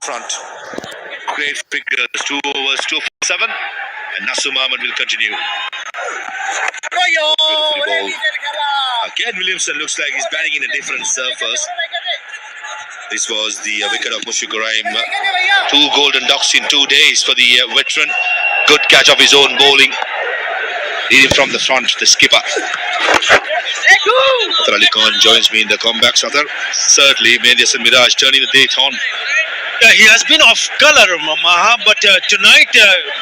front. Great figures, 2 overs, 2 for 7. And Nasum Ahmed will continue. Beautifully bowled. Again, Williamson looks like he's batting in a different surface. This was the wicket of Mushfiqur Rahim. 2 golden ducks in 2 days for the veteran. Good catch of his own bowling. Leading from the front, the skipper. Athar Ali Khan joins me in the comeback. Athar, certainly Mehdi Hasan Miraj turning the date on. Yeah, he has been off colour, Maha, but tonight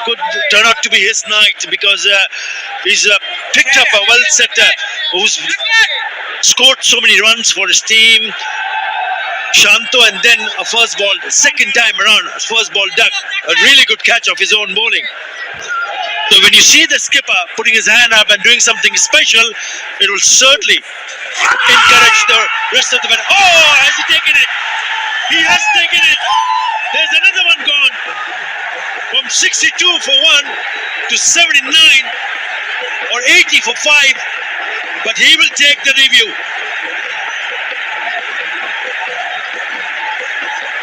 could turn out to be his night because he's picked up a well setter who's scored so many runs for his team. Shanto, and then a first ball, second time around, first ball duck. A really good catch of his own bowling. So when you see the skipper putting his hand up and doing something special, it will certainly encourage the rest of the men. Oh, has he taken it? He has taken it. There's another one gone. From 62 for 1 to 79 or 80 for 5. But he will take the review.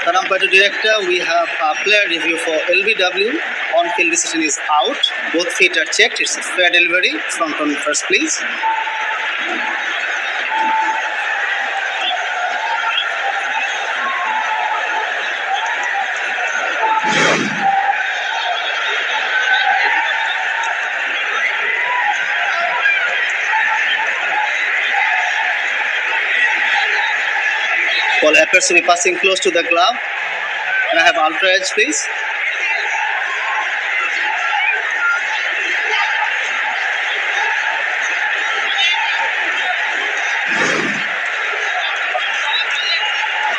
The umpire director, we have a player review for LBW. On-field decision is out. Both feet are checked. It's a fair delivery. Front on first, please. Ball appears to be passing close to the glove. Can I have ultra edge, please?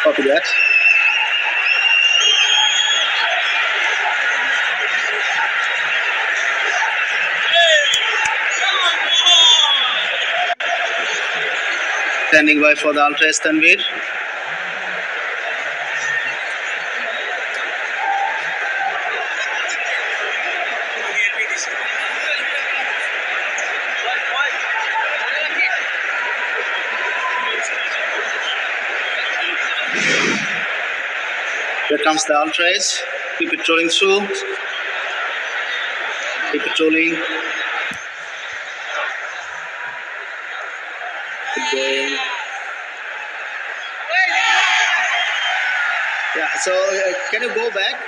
Copy that. Standing by for the ultra edge, Tanveer. Here comes the ultra edge. Keep it rolling through. Keep it rolling. Keep going. Yeah, so can you go back?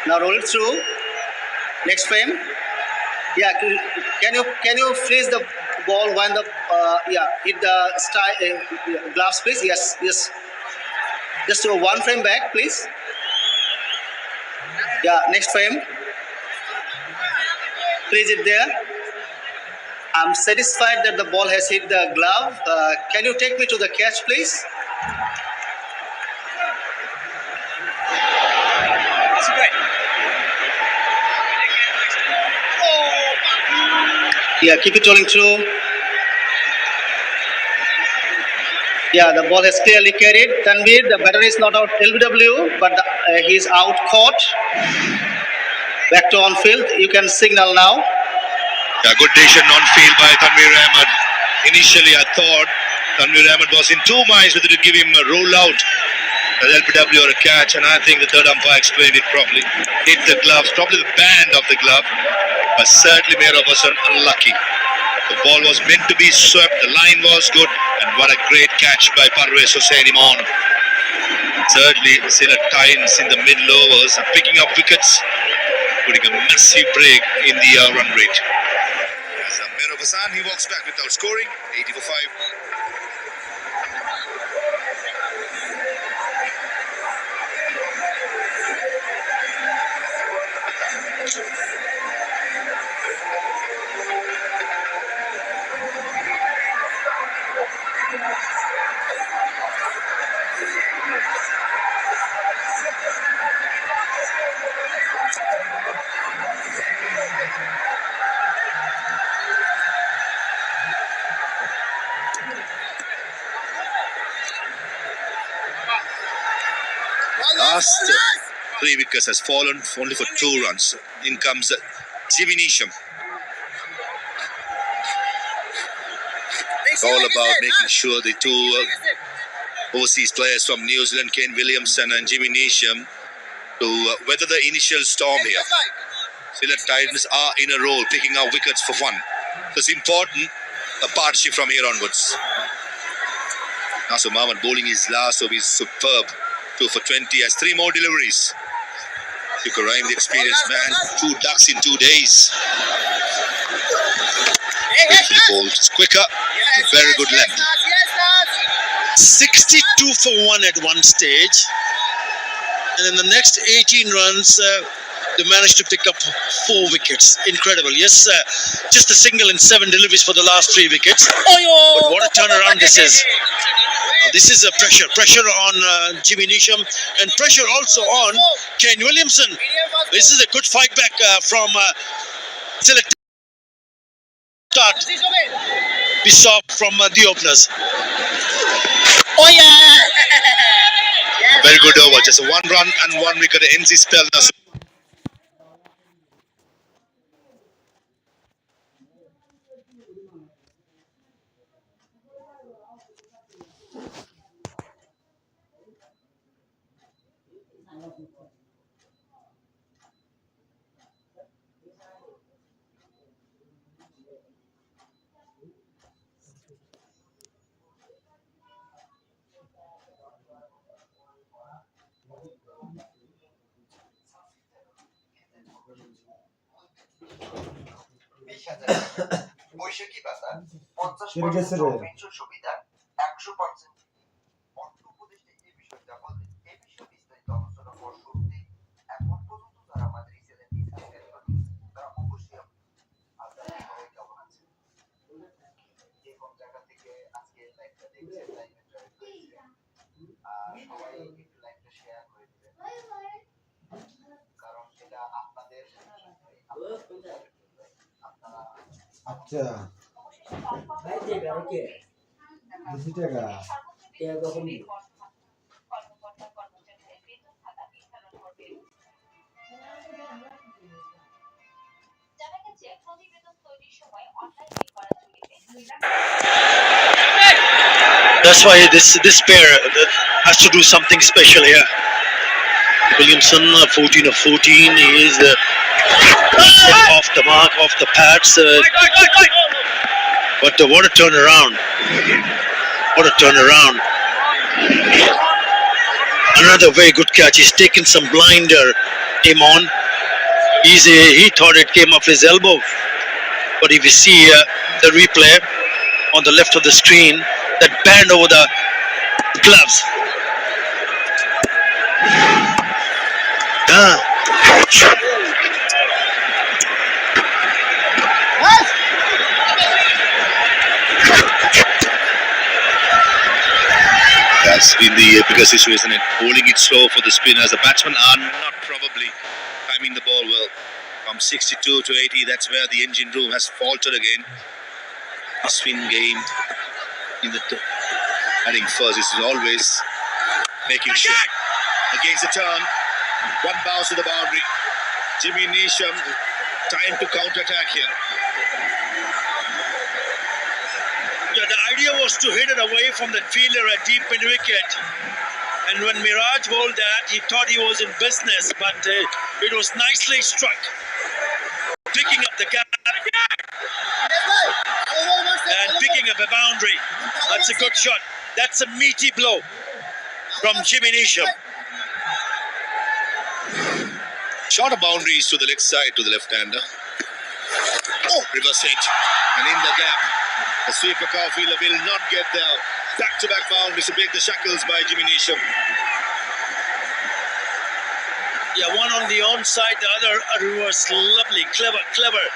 Now roll it through. Next frame. Yeah, can you freeze the ball when the hit the gloves, please? Yes. Just one frame back, please. Yeah, next frame. Freeze it there. I'm satisfied that the ball has hit the glove. Can you take me to the catch, please? Yeah, keep it rolling through. Yeah, the ball has clearly carried. Tanveer, the batter is not out LBW, but he is out caught. Back to on field. You can signal now. Yeah, good decision on field by Tanveer Ahmed. Initially, I thought Tanveer Ahmed was in 2 minds whether to give him a roll out, an LBW or a catch, and I think the third umpire explained it properly. Hit the gloves, probably the band of the glove, but certainly Mehra was unlucky. The ball was meant to be swept, the line was good, and what a great catch by Parvez Hossain Imam. Certainly, Silla Titans in the middle overs are picking up wickets, putting a massive break in the run rate. As Mehra Hassan, he walks back without scoring, 80 for 5. Last 3 wickets has fallen only for 2 runs. In comes Jimmy Neesham. It's all about making sure the 2 overseas players from New Zealand, Kane Williamson and Jimmy Neesham, to weather the initial storm here. Sri Lanka Titans are in a roll, picking out wickets for fun. So it's important, a partnership from here onwards. Nasir Mohammed bowling his last over, he's superb. 2 for 20, has 3 more deliveries. You could rhyme the experienced man, 2 ducks in 2 days. Beautifully bowled, it's quicker, very good length. 62 for 1 at one stage. And in the next 18 runs, they managed to pick up 4 wickets. Incredible. Yes, just a single and 7 deliveries for the last 3 wickets. But what a turnaround this is. This is a pressure on Jimmy Neesham and pressure also on Kane Williamson. This is a good fight back from select start we saw from the openers. Oh yeah! Very good over, just a 1 run and 1 wicket ends his spell. বৈশাখী ভাতা 50% pension সুবিধা 100% অর্থ উপদেষ্টা এই বিষয়টা বলেন। এই বিষয়ে বিস্তারিত আলোচনা করার শুরুতে এখন পর্যন্ত যারা আমাদের এই চ্যানেলটি সাবস্ক্রাইব করেনি তারা অবশ্যই আপনারা সবাই কেমন আছেন, যে কোন জায়গা থেকে আজকে লাইভটা দেখছেন, লাইভে জয়েন করেছেন, সবাই একটু লাইভটা শেয়ার করে দিবেন, কারণ এটা আপনাদের আপনারা আচ্ছা ভাই যে বেরোকে 200 টাকা এরকম That's why this pair has to do something special here. Williamson 14 of 14. He is off the mark, off the pads. But what a turnaround! What a turnaround! Another very good catch. He's taken some blinder aim on. He thought it came off his elbow. But if you see the replay on the left of the screen, that band over the gloves. That's been the biggest issue, isn't it? Holding it slow for the spinners. The batsmen are not probably timing the ball well. From 62 to 80, that's where the engine room has faltered again. A spin game in the batting first is always making sure. Against the turn, 1 bounce to the boundary. Jimmy Neesham, time to counter-attack here. Yeah, the idea was to hit it away from the fielder at deep mid-wicket. And when Miraj bowled that, he thought he was in business, but it was nicely struck. Picking up the gap and picking up a boundary. That's a good shot. That's a meaty blow from Jimmy Neesham. Shorter boundaries to the leg side to the left-hander. Reverse hit. And in the gap, the sweeper fielder will not get there. Back-to-back boundaries to break the shackles by Jimmy Neesham. Yeah, one on the onside, the other reverse. Lovely, clever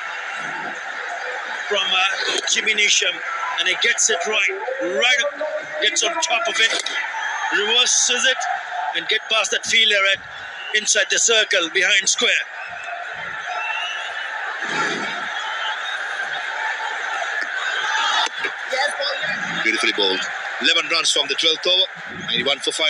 from Jimmy Neesham. And he gets it right up, gets on top of it, reverses it, and get past that fielder at inside the circle behind square. Beautifully bowled. 11 runs from the 12th over. 91 for 5.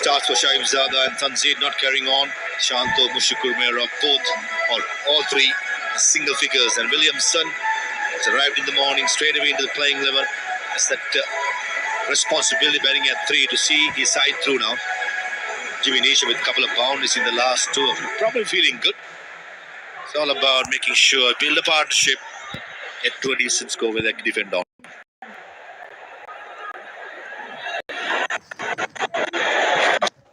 starts for Shahibzada and Tanzir not carrying on. Shanto, Mushukur, Mehra, both or all three single figures, and Williamson has arrived in the morning straight away into the playing 11. That's that responsibility, batting at 3 to see his side through now. Jimmy Nisha with a couple of boundaries in the last 2, probably feeling good. It's all about making sure build a partnership, get to a decent score with a defend on.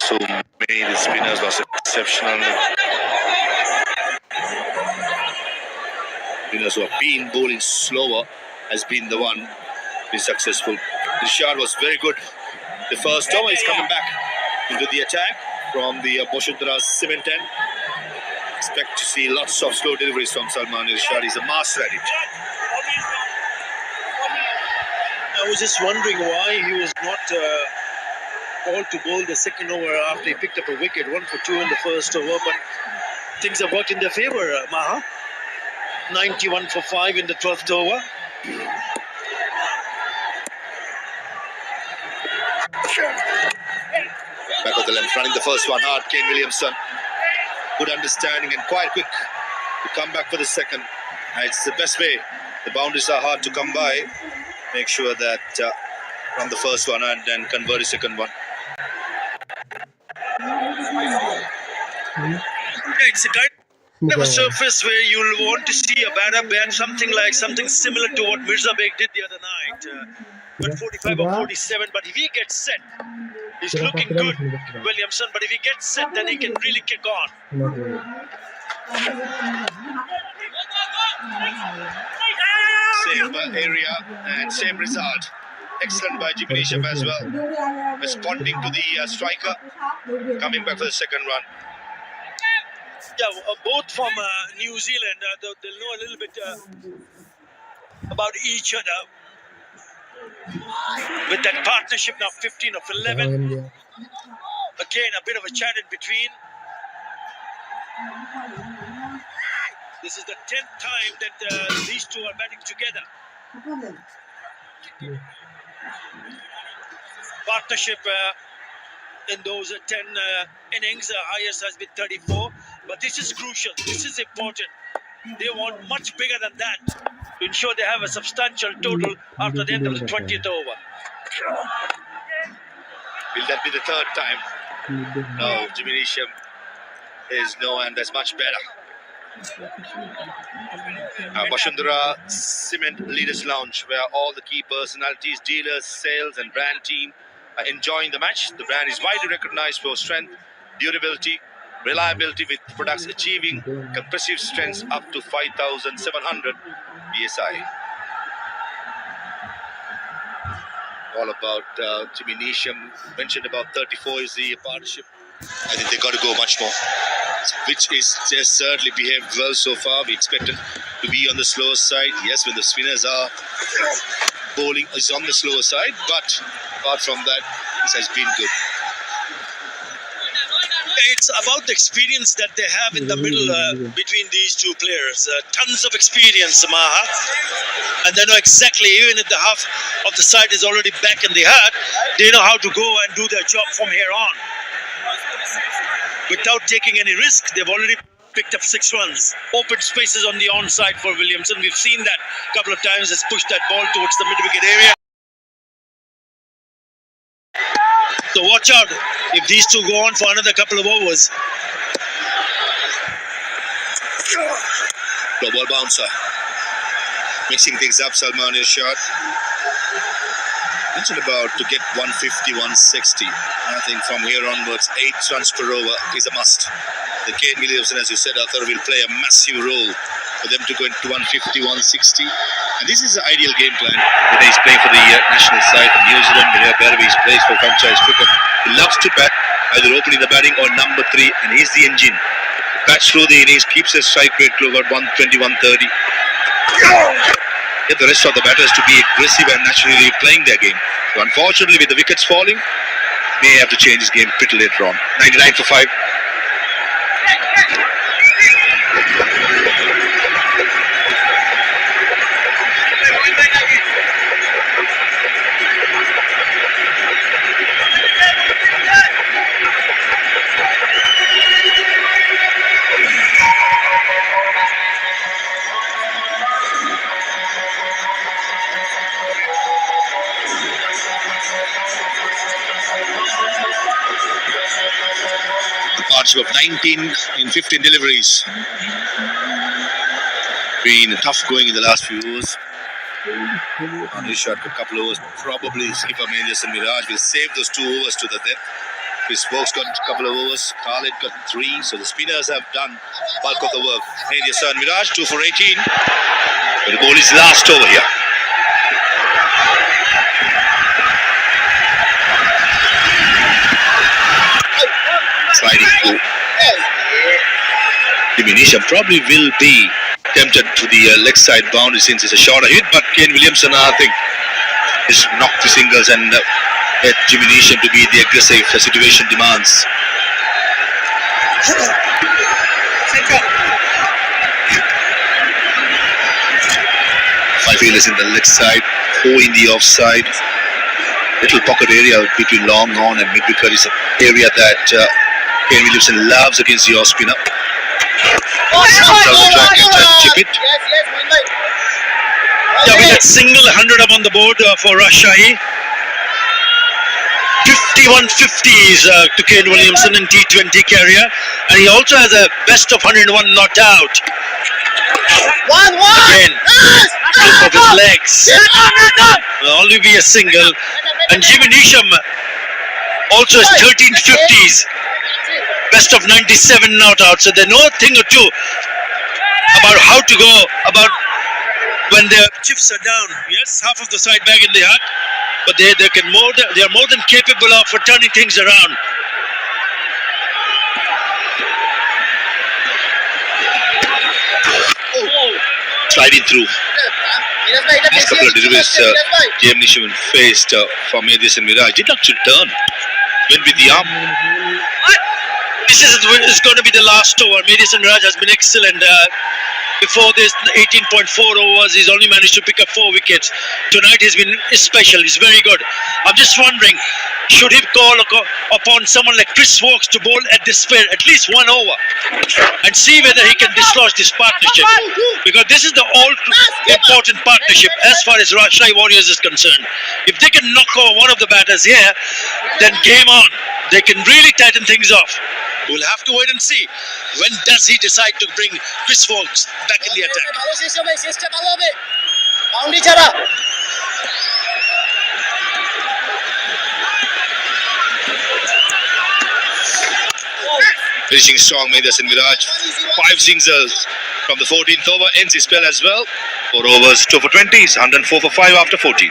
So many the spinners was exceptional. Spinners who have been bowling slower has been the one be successful. Rishad was very good. The first over is coming back into the attack from the Boshundra cement end. Expect to see lots of slow deliveries from Salman Rishad. He's a master at it. I was just wondering why he was not called to bowl the second over after he picked up a wicket, 1 for 2 in the first over, but things have worked in their favour, Maha. 91 for 5 in the 12th over. Back of the length, running the first one hard, Kane Williamson. Good understanding and quite quick to come back for the second. It's the best way. The boundaries are hard to come by. Make sure that from the first one and then convert the second one. It's a kind of a surface where you'll want to see a batter bat something similar to what Mirza Beg did the other night. But 45 or 47, but if he gets set, he's looking good, Williamson, but if he gets set, then he can really kick on. Same area and same result. Excellent by Jimmy Nisham as well. Responding to the striker. Coming back for the second run. Yeah, both from New Zealand. They'll know a little bit about each other. With that partnership now 15 of 11. Again, a bit of a chat in between. This is the 10th time that these two are batting together. Partnership in those 10 innings, highest has been 34. But this is crucial. This is important. They want much bigger than that to ensure they have a substantial total after the end of the 20th over. Will that be the third time? No, Jimmy Nisham is no, and that's much better. Boshundra Cement Leaders Lounge, where all the key personalities, dealers, sales and brand team are enjoying the match. The brand is widely recognized for strength, durability, reliability, with products achieving compressive strengths up to 5,700 psi. All about Jimmy Nisham. Mentioned about 34 is the partnership. I think they got to go much more, which is just certainly behaved well so far. We expected to be on the slower side. Yes, when the spinners are bowling is on the slower side, but apart from that, this has been good. It's about the experience that they have in the middle between these two players. Tons of experience, Maha. And they know exactly, even if the half of the side is already back in the hat, they know how to go and do their job from here on. Without taking any risk, they've already picked up 6 runs. Open spaces on the onside for Williamson. We've seen that a couple of times. Has pushed that ball towards the mid-wicket area. So watch out if these two go on for another couple of overs. Low ball bouncer. Mixing things up, Salman Irshad. Mentioned about to get 150, 160. I think from here onwards, 8 runs per over is a must. The Kane Williamson, as you said, Arthur, will play a massive role for them to go into 150, 160. And this is the ideal game plan. Whether he's playing for the national side from New Zealand, wherever he plays for franchise cricket, he loves to bat either opening the batting or number 3, and he's the engine. Bats through the innings, keeps his strike rate to about 120, 130. Get the rest of the batters to be aggressive and naturally playing their game. So unfortunately, with the wickets falling, may have to change his game pretty later on. 99 for 5. partnership of 19 in 15 deliveries. Been tough going in the last few overs. Anish shot a couple overs. Probably skipper Mendes and Miraj will save those 2 overs to the death. Chris Stokes got a couple of overs. Khalid got 3. So the spinners have done bulk of the work. Mendes and Miraj 2 for 18. But the ball is last over here. Sliding through. Diminution probably will be tempted to the leg side boundary since it's a shorter hit, but Kane Williamson, I think, has knocked the singles and let Diminution to be the aggressive the situation demands. 5 fielders in the leg side, 4 in the offside. Little pocket area between long on and mid wicket is an area that Kane Williamson loves against your spinner. Comes out the track and try to chip it. Yeah, with that single 100 up on the board for Rajshahi. 51 50s to Kane Williamson in T20 career, and he also has a best of 101 not out. Again, help of his legs. Will only be a single, and Jimmy Neesham also has 13 50s, best of 97 not out. So they know a thing or two about how to go about when their chips are down. Yes, half of the side bag in the hut, but they are more than capable of turning things around. Sliding through. Last couple of deliveries Jim Neesham faced for Mendes and Miraj did actually turn. Went with the arm. This is going to be the last over. Mendes and Miraj has been excellent. Before this 18.4 overs, he's only managed to pick up 4 wickets. Tonight he's been special. He's very good. I'm just wondering, should he call upon someone like Chris Stokes to bowl at this pair at least 1 over and see whether he can dislodge this partnership? Because this is the all-important partnership as far as Rajshahi Warriors is concerned. If they can knock over one of the batters here, then game on. They can really tighten things off. We'll have to wait and see. When does he decide to bring Chris Stokes back in the attack? Finishing strong, Mendes and Miraj. 5 singles from the 14th over. Ends his spell as well. 4 overs, 2 for 20. 104 for 5 after 14.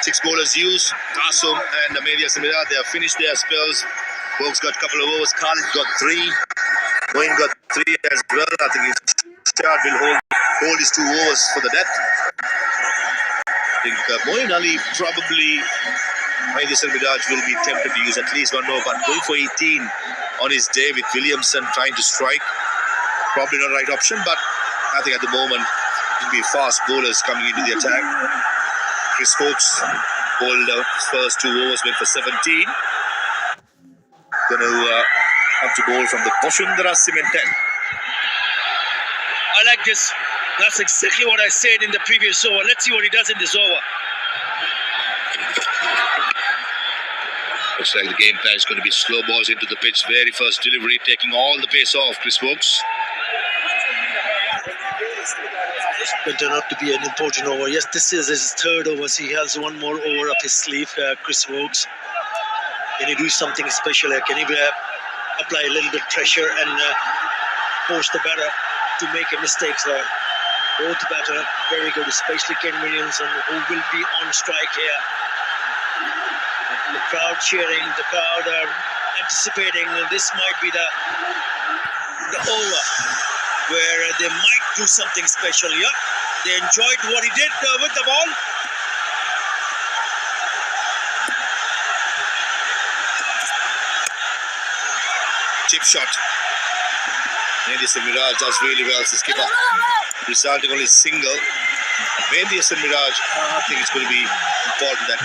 Six bowlers used. Tasum and Mendes and Miraj, they have finished their spells. Stokes got a couple of overs. Khalid got 3. Moin got 3 as well. I think his start will hold his 2 overs for the death. I think Moin Ali probably Mendes and Miraj will be tempted to use at least 1 over, but going for 18 on his day with Williamson trying to strike, probably not the right option, but I think at the moment it will be fast bowlers coming into the attack. Chris Stokes bowled his first 2 overs, went for 17. Going to have to bowl from the Boshundara Cement 10. I like this. That's exactly what I said in the previous over. Let's see what he does in this over. Looks like the game plan is going to be slow balls into the pitch. Very first delivery, taking all the pace off Chris Stokes. It turned out to be an important over. Yes, this is his 3rd over. So he has 1 more over up his sleeve, Chris Stokes. Can he do something special here? Can he apply a little bit pressure and force the batter to make a mistake there? Both batter very good, especially Ken Williamson, who will be on strike here. The crowd cheering, the crowd anticipating this might be the over where they might do something special. Yeah, they enjoyed what he did with the ball. Chip shot. Mehdi Hassan Miraj does really well as a skipper, resulting only single. Mehdi Hassan Miraj, I think it's going to be important that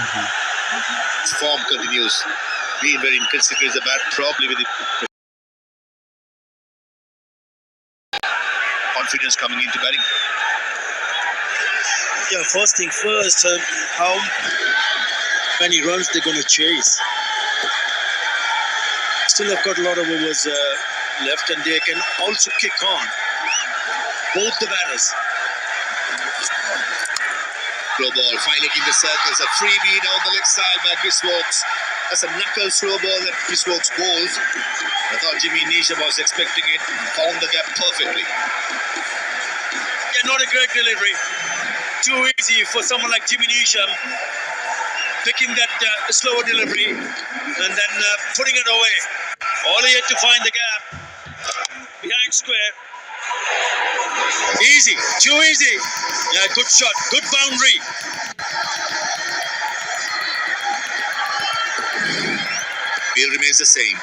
his form continues. Being very inconsistent is the bat, probably with the confidence coming into batting. Yeah, first thing first, how many runs they're going to chase. Still have got a lot of overs left, and they can also kick on. Both the batters. Slow ball, finally in the circles. A freebie down the leg side by Chris Wokes. That's a knuckle slow ball that Chris Wokes bowls. I thought Jimmy Neesham was expecting it, found the gap perfectly. Yeah, not a great delivery. Too easy for someone like Jimmy Neesham, picking that slower delivery and then putting it away. All he had to find the gap behind square. Easy, too easy. Yeah, good shot, good boundary. Field remains the same.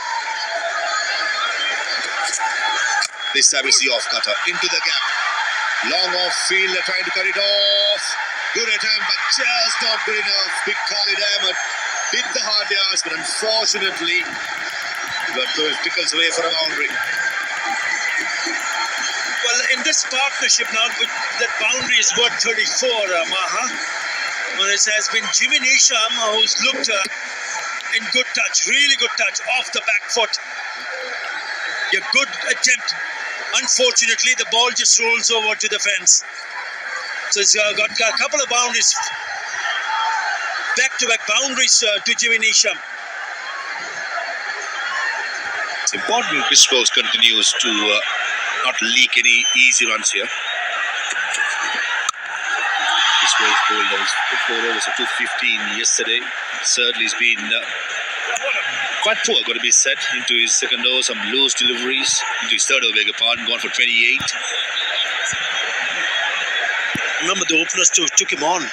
This time it's the off cutter into the gap. Long off field, they're trying to cut it off. Good attempt, but just not good enough. Big Khalid Ahmed hit the hard yards, but unfortunately, got those pickles away for a boundary. Well, in this partnership now, that boundary is worth 34, Maha. Well, it has been Jimmy Neesham who's looked in good touch, really good touch, off the back foot. A good attempt. Unfortunately, the ball just rolls over to the fence. So he's got a couple of boundaries, back-to-back boundaries to Jimmy Neesham. It's important Chris Wokes continues to not leak any easy runs here. Chris Wokes bowled those 4 overs of 215 yesterday. Certainly he's been quite poor, got to be said, into his second over, some loose deliveries, into his third over, beg your pardon, gone for 28. Remember, the openers took him on.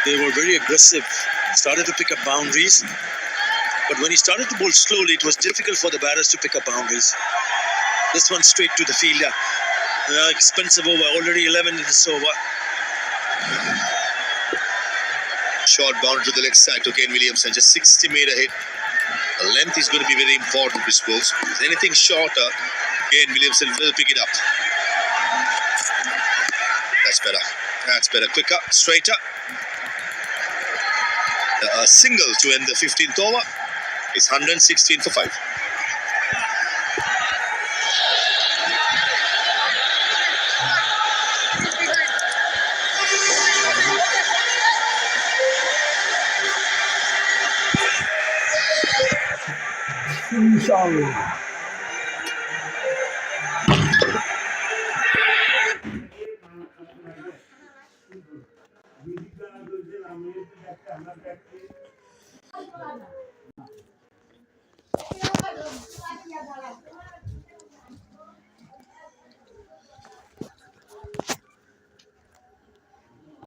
They were very aggressive, started to pick up boundaries. But when he started to bowl slowly, it was difficult for the batters to pick up boundaries. This one straight to the fielder. Expensive over, already 11 in this over. Short boundary to the leg side to Kane Williamson, just 60-meter hit. The length is going to be very important, Chris Wokes. If there's anything shorter, Kane Williamson will pick it up. That's better. That's better. Quicker, straighter. A single to end the 15th over. It's 116 for 5. Inshallah.